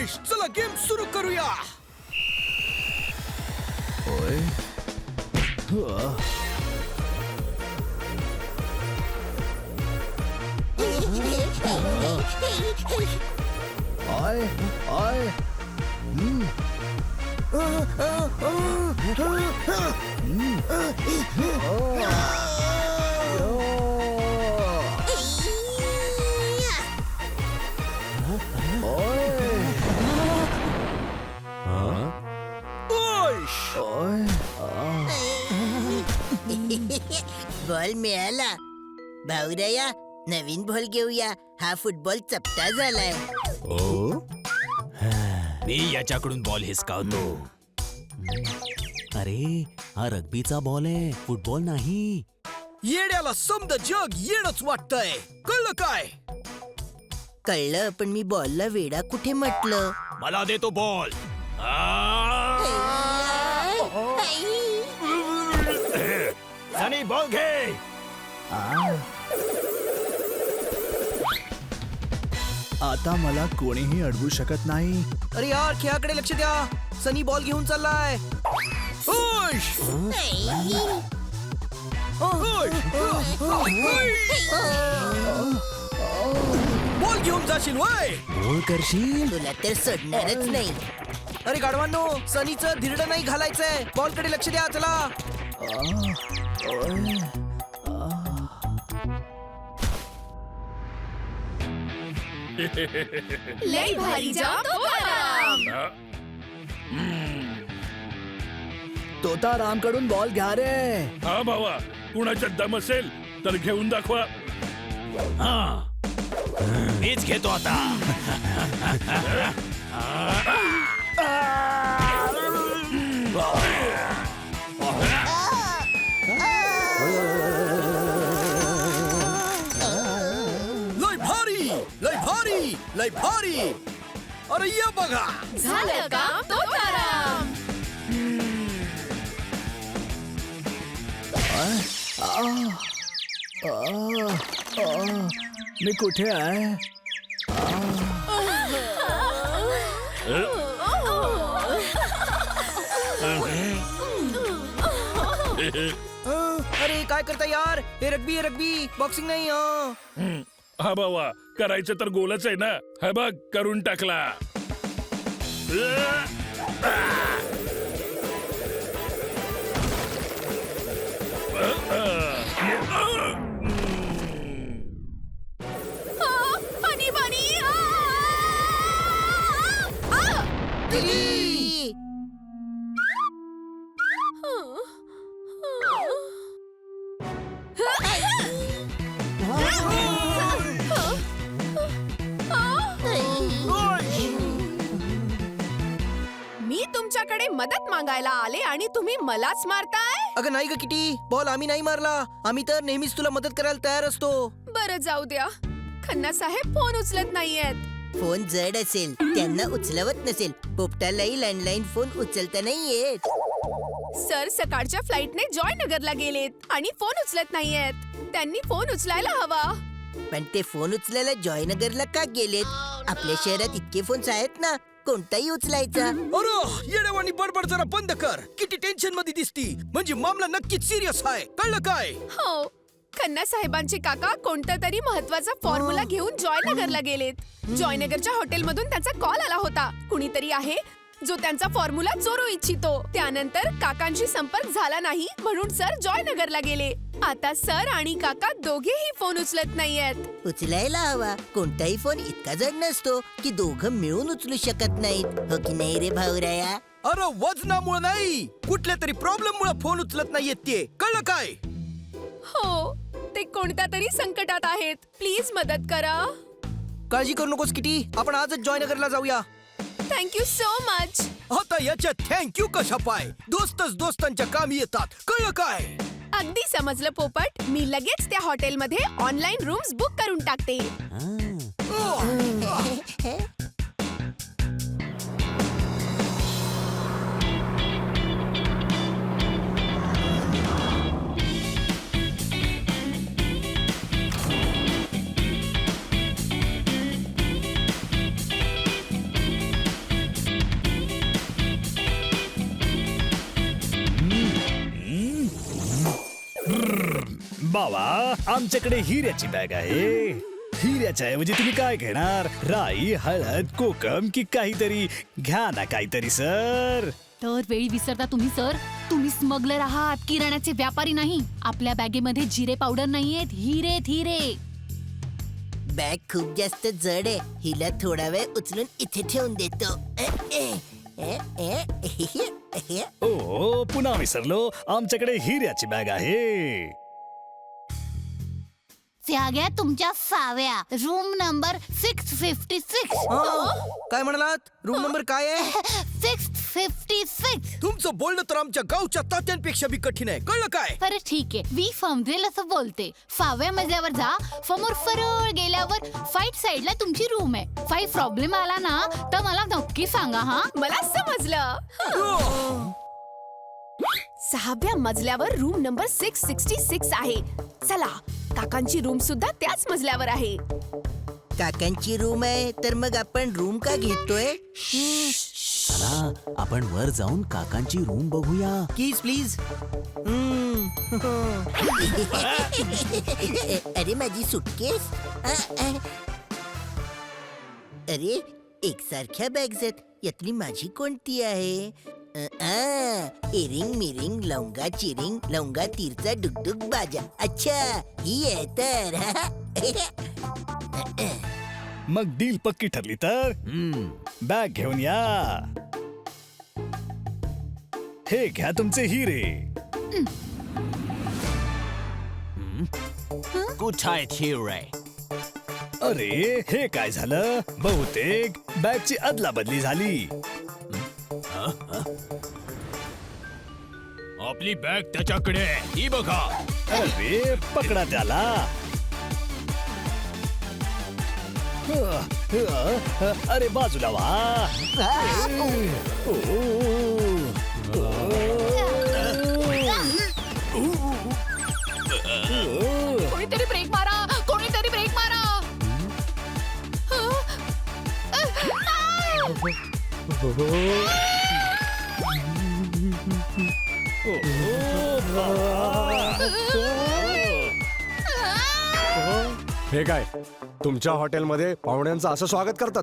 ओयश, चला गेम सुरू करूया. ओय आय आय ओयश, बॉल मिळाला. भाऊराया, नवीन बॉल घेऊया. हा फुटबॉल चपटा झालाय. मी याच्याकडून बॉल हिसकावतो. अरे हा रग्बीचा बॉल आहे, फुटबॉल नाही. येड्याला समद जग येडच वाटतंय. कळलं काय? कळलं, पण मी बॉलला वेडा कुठे म्हटलं? मला देतो बॉल. सनी बॉल घे. आता मला कोणीही अडवू शकत नाही. अरे यार, खेळाकडे लक्ष द्या. सनी बॉल घेऊन चाललाय. ओयश, बॉल घेऊन जाशील वय. गोल करशील. तुला तर सोडणारच नाही. अरे गाढवांनो, सनीचं धिरडं नाही घालायचंय. बॉल कडे लक्ष द्या. चला. लय भारी जाम तुकाराम. तोताराम कडून बॉल घ्या रे. हा भावा, कुणाच्या दम असेल तर घेऊन दाखवा. मीच घेतो आता. लय भारी, लय भारी, लय भारी. अरे या बघा. झालं काम तुकाराम. मी कुठे आहे? अरे काय करता यार? हे रग्बी बॉक्सिंग नाही. हा भावा, करायचं तर गोलच आहे ना. हा बघ, करून टाकला. पाणी पाणी. मी तुमच्याकडे मदत मागायला आले आणि तुम्ही मलाच मारताय. अगं नाही ग किटी, बॉल आम्ही नाही मारला. आम्ही तर नेहमीच तुला मदत करायला तयार असतो. बरं जाऊ द्या. खन्ना साहेब फोन उचलत नाहीयेत. फोन जड असेल, त्यांना उचलवत नसेल. पोपटालाही लँडलाईन फोन उचलता नाही येत. सर सकाळच्या फ्लाईटने जॉयनगरला गेलेत आणि फोन उचलत नाहीयेत. त्यांनी फोन उचलायला हवा. पण ते फोन उचलायला जॉयनगरला का गेलेत? आपल्या शहरात इतके फोन्स आहेत ना, कोणताही उचलायचा. अरे येड्यावानी बडबड जरा बंद कर. किती टेन्शन मध्ये दिसती. म्हणजे मामला नक्कीच सिरियस आहे. कळलं काय? हो, खन्ना साहेबांचे काका कोणता तरी महत्वाचा फॉर्म्युला घेऊन जॉयनगरला गेलेत. जॉयनगरच्या हॉटेलमधून त्यांचा कॉल आला होता. कुणीतरी आहे जो त्यांचा फॉर्म्युला चोरू इच्छितो. त्यानंतर काकांशी संपर्क झाला नाही, म्हणून सर जॉयनगरला गेले. आता सर आणि काका दोघेही फोन उचलत नाहीयेत. उचलायला हवा. कोणताही फोन इतका जड नसतो की दोघं मिळून उचलू शकत नाहीत. हो की नाही रे भाऊराया? अरे वजनामुळे नाही, कुठल्या तरी प्रॉब्लेम मुळे फोन उचलत नाहीयेत ते. कळलं काय? हो, ते कोणत्या तरी संकटात आहेत. प्लीज मदत करा. काळजी करू नकोस किटी, आपण आजच जॉयनगरला जाऊया. Thank you so much. आता याच्यात थँक्यू कशा पाय? दोस्तच दोस्तांच्या कामी येतात. कळलं काय? अगदी समजलं पोपट. मी लगेच त्या हॉटेलमध्ये ऑनलाईन रूम्स बुक करून टाकते. बाबा आमच्याकडे हिऱ्याची बॅग आहे. हिऱ्याच्या ऐवजी तुम्ही काय घेणार? राई, हळद, कोकम की काहीतरी घ्या ना काहीतरी सर. तर वेळी विसरता तुम्ही सर. तुम्ही स्मगलर आहात, किराण्याचे व्यापारी नाही. आपल्या बॅगेमध्ये जिरे पावडर नाहीयेत, हिरेत हिरे. बॅग खूप जास्त जड आहे. हिला थोडा वेळ उचलून इथे ठेवून देतो. ओ पुन्हा विसरलो. आमच्याकडे हिऱ्याची बॅग आहे. त्याग्या तुमच्या साव्या. Room number 656. काय म्हणालात? रूम नंबर काय आहे? 656. तुमचं बोलणं तर आमच्या गावच्या तात्यांपेक्षा बी कठीण आहे. कळलं काय? बरं ठीक आहे, मी समजेल असं बोलते. 5व्या मजल्यावर जा. समोर सरळ गेल्यावर 5 साइडला तुमची रूम आहे. 5 प्रॉब्लेम आला ना तर मला नक्की सांगा हा. मला समजलं. 6व्या मजल्यावर रूम नंबर 666 आहे. चला, काकांची रूम सुद्धा त्याच मजल्यावर आहे. काकांची रूम आहे तर मग आपण रूम का घेतोय? चला आपण वर जाऊन काकांची रूम बघूया. Keys please. अरे माझी सुटकेस. अरे एकसारख्या बॅग्स आहेत. यातली माझी कोणती आहे? इरिंग मिरिंग लवंगा चिरिंग लवंगा तीरचा डुगडुग बाजा. अच्छा ही आहे तर. मग डील पक्की ठरली तर बॅग घेऊन या. हे घ्या तुमचे हिरे. कुठं आहेत हिरे? अरे हे काय झालं? बहुतेक बॅगची अदला बदली झाली. आपली बॅग त्याच्याकडे आहे. ही बघा. अरे पकडा त्याला. अरे बाजूला वा. कोणीतरी ब्रेक मारा, कोणीतरी ब्रेक मारा. हे काय तुमच्या हॉटेलमध्ये पाहुण्यांचं असं स्वागत करतात?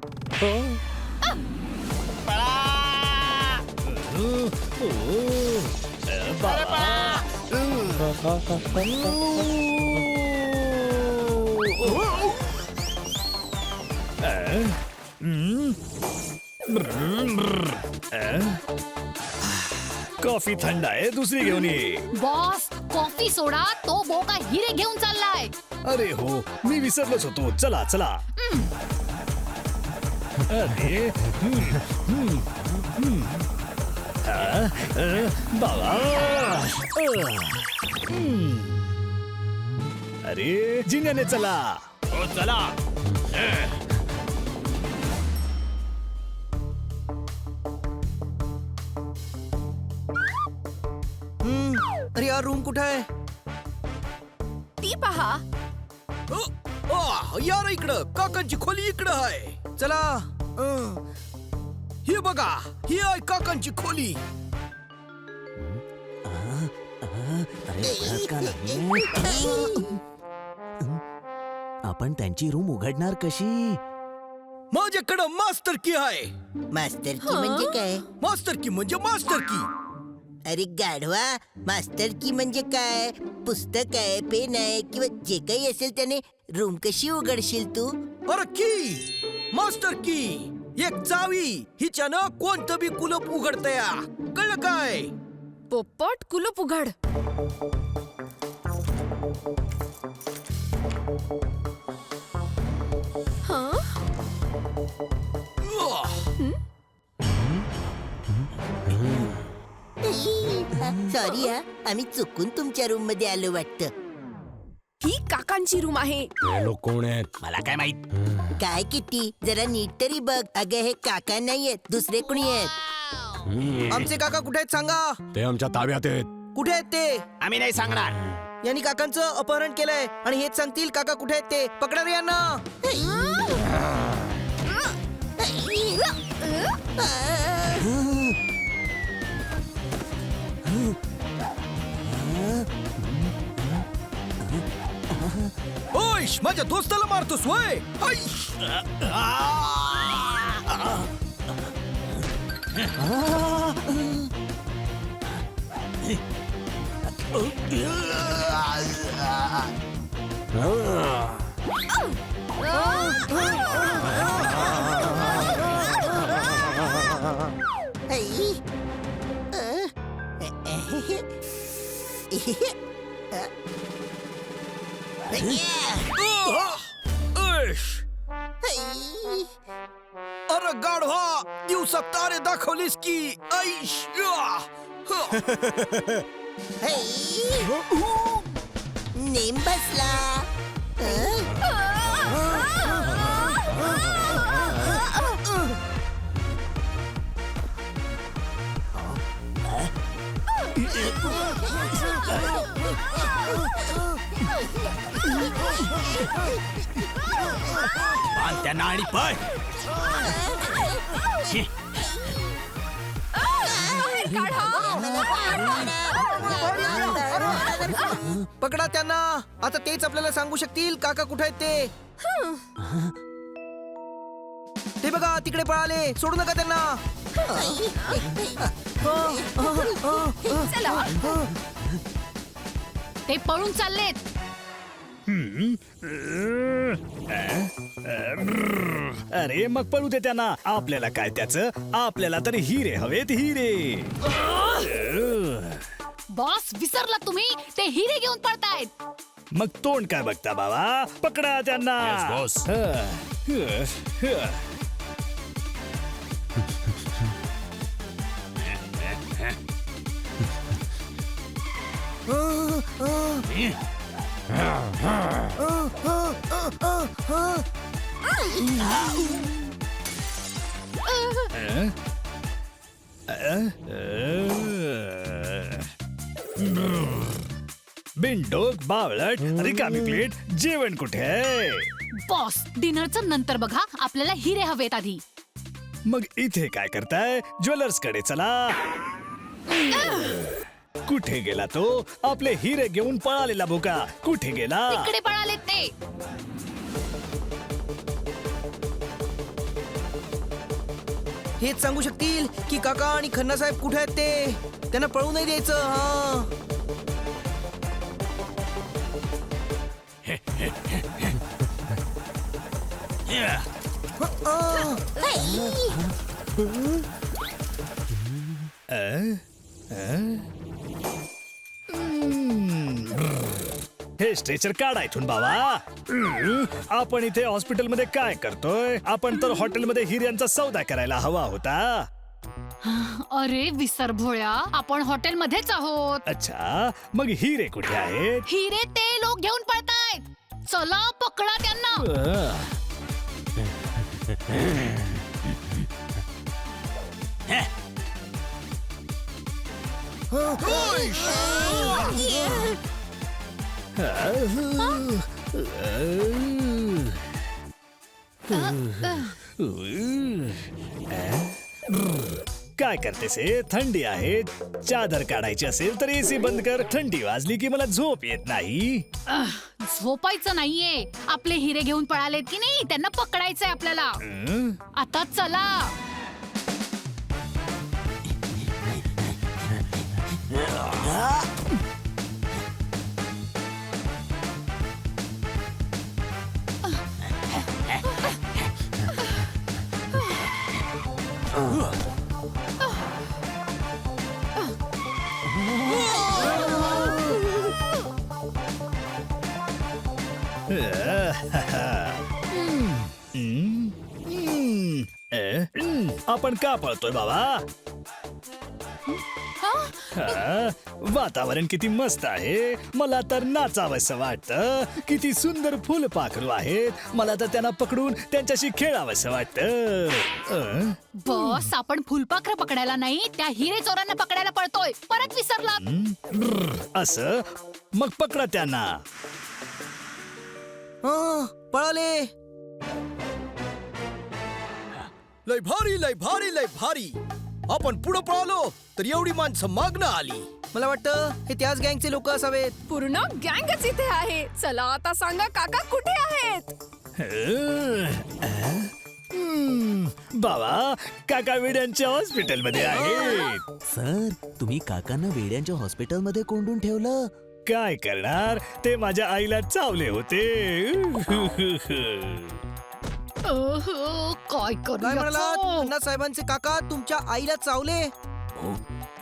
कॉफी थंड आहे, दुसरी घेऊन ये. बॉस कॉफी सोडा. तो बोका हिरे घेऊन चाललाय. अरे हो मी विसरलोच होतो. चला चला. अरे बाबा. अरे जिन्याने चला. हो चला. अरे यार रूम कुठे आहे? ती पहा. यार इकडं काकांची खोली इकडं आहे. चला. हे बघा, ही आहे काकांची खोली. अरे उघडत का नाही? आपण त्यांची रूम उघडणार कशी? माझ्याकडं मास्टर की आहे. मास्टर की म्हणजे काय? मास्टर की म्हणजे मास्टर की. अरे गाढवा, मास्टर की म्हणजे काय? पुस्तक आहे, पेन आहे किंवा जे काही असेल त्याने रूम कशी उघडशील तू? अरे की मास्टर की एक चावी. हिच्यानं कोणतं बी कुलप उघडतया. कळलं काय? पोपट कुलूप उघड. हं? सॉरी हा, आम्ही चुकून तुमच्या रूम मध्ये आलो वाटतं. ही काकांची रूम आहे. हे लोक कोण आहेत? मला काय माहित? काय किती जरा नीट तरी बघ. अगं हे काका नाहीयेत, दुसरे कोणी आहेत. आमचे काका कुठे आहेत सांगा. ते आमच्या ताब्यात आहेत. कुठे आहेत ते? आम्ही नाही सांगणार. यांनी काकांचं अपहरण केलंय आणि हेच सांगतील काका कुठे आहेत ते. पकडा रे यांना. ऐश माझ्या दोस्ताला मारतोस वय ऐश आई. ऐश आई. अरे गाढवा दिवसात तारे दाखवलीस की ऐश आई. नेम बसला. बांध त्यांना आणि पळ. छी. पकडा त्यांना आता तेच आपल्याला सांगू शकतील काका कुठे आहेत ते ते बघा तिकडे पळाले सोडू नका त्यांना ते पळून चाललेत. अरे मग पळू दे त्यांना. आपल्याला काय त्याचं, आपल्याला तर हिरे हवेत हिरे. बॉस विसरला तुम्ही, ते हिरे घेऊन पळतायत. मग तोंड काय बघता बाबा, पकडा त्यांना. Yes, boss. बिनडोक बावळट रिकामी प्लेट, जेवण कुठे आहे? बॉस डिनरचं नंतर बघा, आपल्याला हिरे हवेत आधी. मग इथे काय करताय? ज्वेलर्स कडे चला. कुठे गेला तो आपले हिरे घेऊन पळालेला भोका? कुठे गेला? तिकडे पळालेत ते. हेच सांगू शकतील की काका आणि खन्ना साहेब कुठे आहेत ते त्यांना पळू नाही द्यायचं हा हे स्ट्रेचर काढा इथून बाबा. आपण इथे हॉस्पिटलमध्ये काय करतोय? आपण तर हॉटेलमध्ये हिऱ्यांचा सौदा करायला हवा होता. अरे विसर भोळ्या, आपण हॉटेलमध्येच आहोत. अच्छा, मग हिरे कुठे आहेत? हिरे ते लोक घेऊन पळतायत. चला पकडा त्यांना. काय करतेस हे? थंडी आहे. चादर काढायची असेल तर एसी बंद कर. थंडी वाजली की मला झोप येत नाही. झोपायचं नाहीये. आपले हिरे घेऊन पळालेत की नाही, त्यांना पकडायचंय आपल्याला. आता चला. आपण का पळतोय बाबा? वातावरण किती मस्त आहे. मला तर नाचावंसं वाटतं. किती सुंदर फुलपाखरू आहेत. मला तर त्यांना पकडून त्यांच्याशी खेळावंसं वाटतं. बॉस, आपण फुलपाखरं पकडायला नाही, त्या हिरे चोरांना पकडायला पळतोय. परत विसरला. असं मग पकडा त्यांना. पळाले. लय भारी लय भारी लय भारी. आपण पुढे पळालो तर एवढी माणसं मागणं आली. मला वाटतं हे त्याच गँगचे लोक असावेत. पूर्ण गँगच इथे आहे. चला आता सांगा काका कुठे आहेत? बाबा काका वेड्यांच्या हॉस्पिटलमध्ये आहेत. सर तुम्ही काकांना वेड्यांच्या हॉस्पिटलमध्ये कोंडून ठेवलं. काय करणार, ते माझ्या आईला चावले होते. काय करू काय म्हणाला? याचं? खन्ना साहेबांचे काका तुमच्या आईला चावले?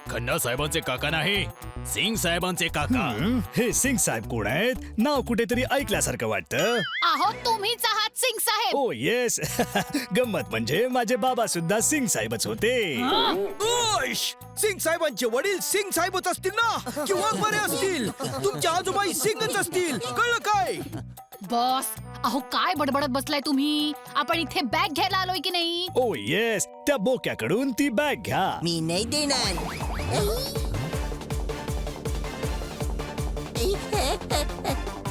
खन्ना साहेबांचे काका नाही, सिंग साहेबांचे काका. हे सिंग साहेब कोण आहेत? नाव कुठेतरी ऐकल्यासारखं वाटतं. आहो तुम्हीच आहात सिंग साहेब. ओ येस. गंमत म्हणजे माझे बाबा सुद्धा सिंग साहेबच होते. ओश! सिंग साहेबांचे वडील सिंग साहेबच असतील ना, किंवा बरे असतील. तुमच्या आजोबाई सिंगच असतील. कळलं काय? बॉस अहो काय बडबडत बसलाय तुम्ही? आपण इथे बॅग घ्यायला आलोय की नाही? ओ येस, त्या बोक्याकडून ती बॅग घ्या. मी नाही देणार.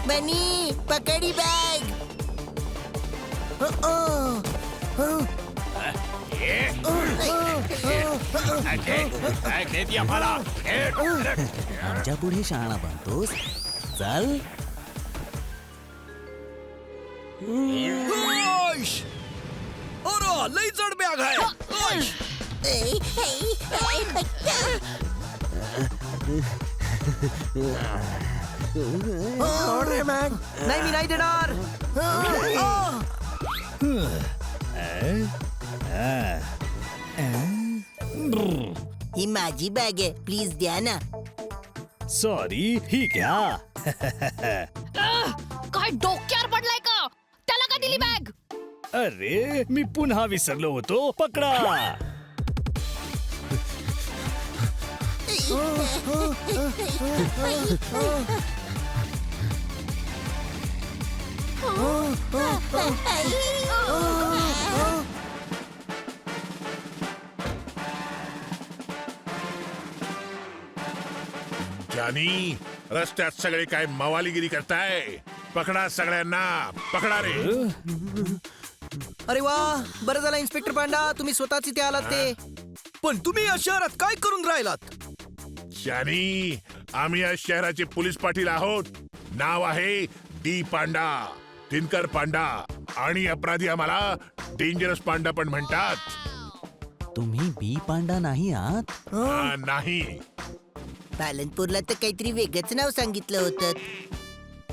बनी पकडी बॅग. आमच्या पुढे शहाणा बनतोस. चल. ओश! अरे लई जड बॅग आहे. ओश! नाही मी नाही देणार. ही माझी बॅग आहे, प्लीज द्या ना. सॉरी, ही घ्या. काय डोक्यावर पडलाय का? त्याला का दिली बॅग? अरे मी पुन्हा विसरलो होतो. पकडा. जानी, रस्त्यात सगळे काय मवालीगिरी करताय? पकडा सगळ्यांना, पकडा रे. अरे वा, बरं झालं इन्स्पेक्टर पांडा तुम्ही स्वतःच इथे आलात ते. पण तुम्ही या शहरात काय करून राहिलात? जानी, आम्ही या शहराचे पोलीस पाटील आहोत. नाव आहे डी पांडा, दिनकर पांडा, आणि अपराधी आम्हाला डेंजरस पांडा पण म्हणतात. तुम्ही बी पांडा नाही आहात? नाही, पालनपूरला तर काहीतरी वेगळंच नाव सांगितलं होतं.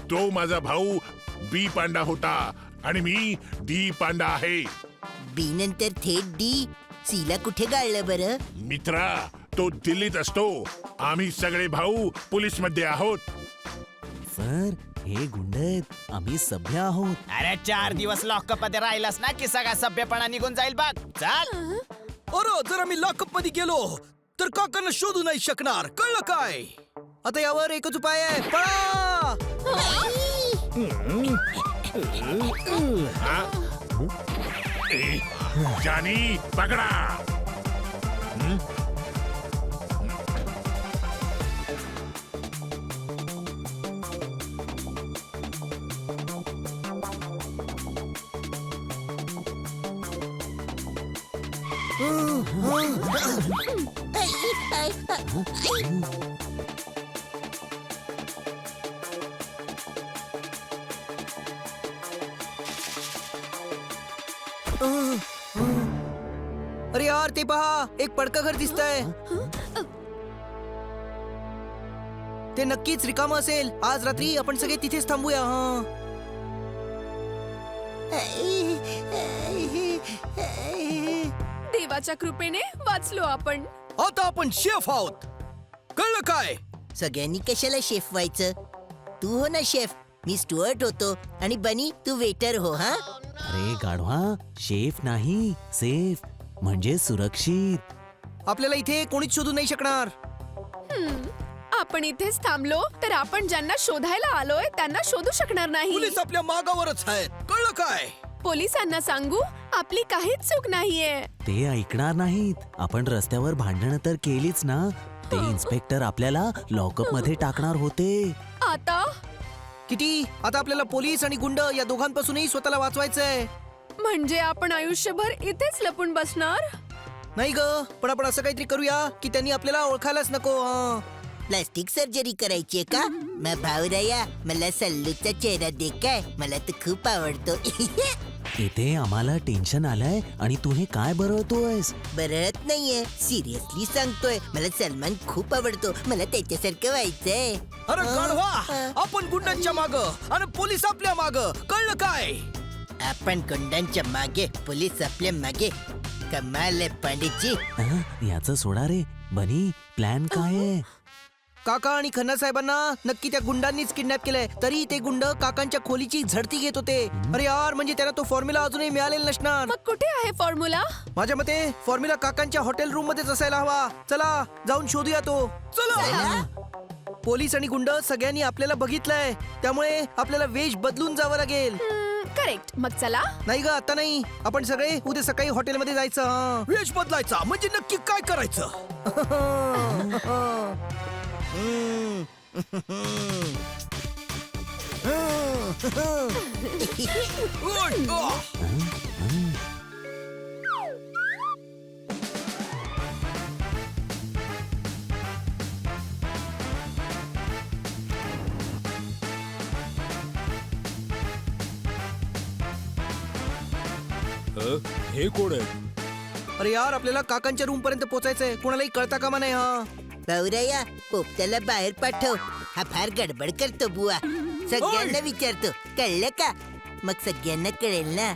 तो माझा भाऊ बी पांडा होता आणि मी डी पांडा आहे. बी नंतर थेट डी. सीला कुठे गाळलं बरं? मित्रा, तो दिल्लीत असतो. आम्ही सगळे भाऊ पोलीस मध्ये आहोत. सर हे गुंड आहेत. आम्ही सभ्य आहोत. अरे 4 दिवस लॉकअप मध्ये राहिलास ना की सगळा सभ्यपणा निघून जाईल बघ. चल. अरे जर आम्ही लॉकअप मध्ये गेलो तर काकांना शोधू नाही शकणार. कळलं काय? आता यावर एकच उपाय आहे, पळा. जानी, पकडा. अरे यार ते पहा, एक पडकं घर दिसतंय. ते नक्कीच रिकामं असेल. आज रात्री आपण सगळे तिथेच थांबूया. देवाच्या कृपेने वाचलो आपण. आता आपण शेफ आहोत. कळलं काय? सगळ्यांनी कशाला शेफ व्हायचं? तू हो ना शेफ, मी स्टुअर्ट होतो, आणि बनी तू वेटर हो. हा अरे गाढवा, शेफ नाही सेफ, म्हणजे सुरक्षित. आपल्याला इथे कोणीच शोधू नाही शकणार. आपण इथेच थांबलो तर आपण ज्यांना शोधायला आलोय त्यांना शोधू शकणार नाही. पोलीस आपल्या मागावरच आहेत. कळलं काय? पोलिसांना सांगू आपली काहीच चूक नाहीये. ते ऐकणार नाहीत. आपण रस्त्यावर भांडणं तर केलीच ना. ते इन्स्पेक्टर आपल्याला लॉकअप मध्ये टाकणार होते. आता किती? आता आपल्याला पोलीस आणि गुंड या दोघांपासूनही स्वतःला वाचवायचंय. म्हणजे आपण आयुष्यभर इथेच लपून बसणार? नाही ग, पण आपण असं काहीतरी करूया की त्यांनी आपल्याला ओळखायलाच नको. प्लास्टिक सर्जरी करायची आहे का? मग भावराया मला सल्लूचा चेहरा दे काय, मला तर खूप आवडतो. इथे आम्हाला टेन्शन आलंय आणि तू हे काय बरवतोयस? बरत नाहीये, सिरियसली सांगतोय. मला सलमान खूप आवडतो, मला त्याच्यासारखं व्हायचंय. अरे गाढवा, आपण गुंडांच्या माग आणि पोलीस आपल्या माग, कळलं काय? आपण गुंडांच्या मागे, पोलीस आपल्या मागे. कमाल आहे पांडेजी. याचं सोडा रे. बनी, प्लॅन काय आहे? काका आणि खन्ना साहेबांना नक्की त्या गुंडांनीच किडनॅप केलंय. तरी ते गुंड काकांच्या खोलीची झडती घेत होते. अरे यार, म्हणजे त्यांना तो फॉर्म्युला अजूनही मिळालेला नसणार. मग कुठे आहे फॉर्म्युला? माझ्या मते फॉर्म्युला काकांच्या हॉटेल रूम मध्येच असायला हवा. चला जाऊन शोधूया तो. चला. पोलीस आणि गुंड सगळ्यांनी आपल्याला बघितलंय, त्यामुळे आपल्याला वेश बदलून जावं लागेल. करेक्ट. मग चला. नाही ग, आता नाही. आपण सगळे उद्या सकाळी हॉटेलमध्ये जायचं. वेश बदलायचा म्हणजे नक्की काय करायचं? हे कोण आहे? अरे यार, आपल्याला काकांच्या रूम पर्यंत पोहोचायचंय. कोणालाही कळता कामा नाही. हा भावराया, पोपटाला बाहेर पाठव. हा फार गडबड करतो बुवा. सगळ्यांना विचारतो, कळलं का? मग सगळ्यांना कळेल ना.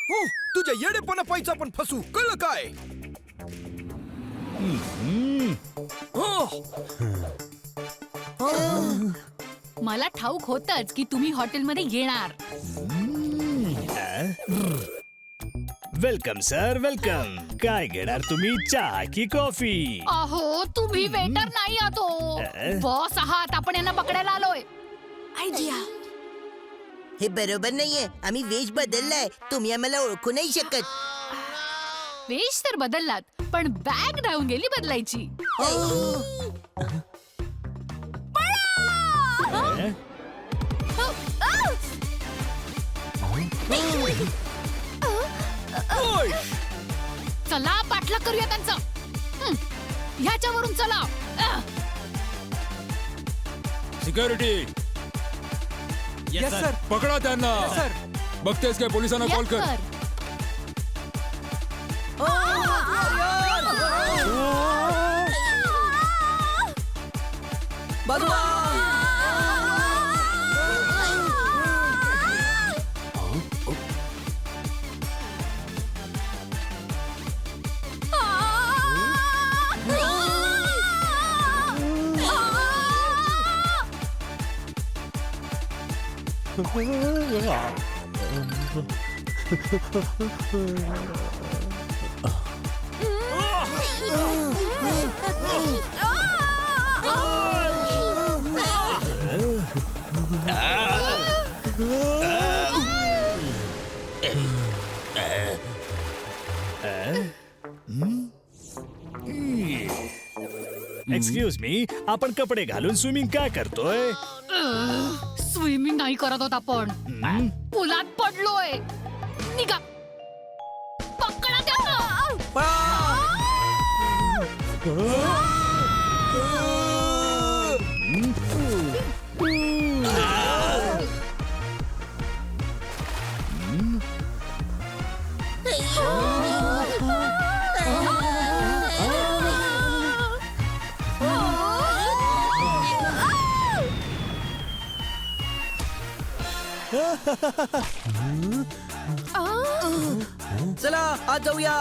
हो, तुझ्या येडेपणा पाहिजे आपण फसू, कळलं काय? मला ठाऊक होतच की तुम्ही हॉटेलमध्ये येणार. Welcome sir, welcome. काय घेणार तुम्ही, चहा की कॉफी? अहो, तुम्ही वेटर नाही आहात. बॉस आहात. आपण यांना पकडायला आलोय. आयडिया. हे बरोबर नाहीये. आम्ही वेश बदललाय. तुम्ही आम्हाला ओळखू नाही शकत. वेश तर बदललात, पण बॅग राहून गेली बदलायची. चला, पाठलाग करूया त्यांचं. ह्याच्यावरून चला. Security, yes sir. पकडा त्यांना. बघतेस काय, पोलिसांना कॉल कर. सर. बाजूला. एक्सक्यूज मी, आपण कपडे घालून स्विमिंग काय करतोय? स्विमिंग नाही करत होत आपण. पुलात पडलोय. निघा. पकडा त्यांना. चला आज जाऊया.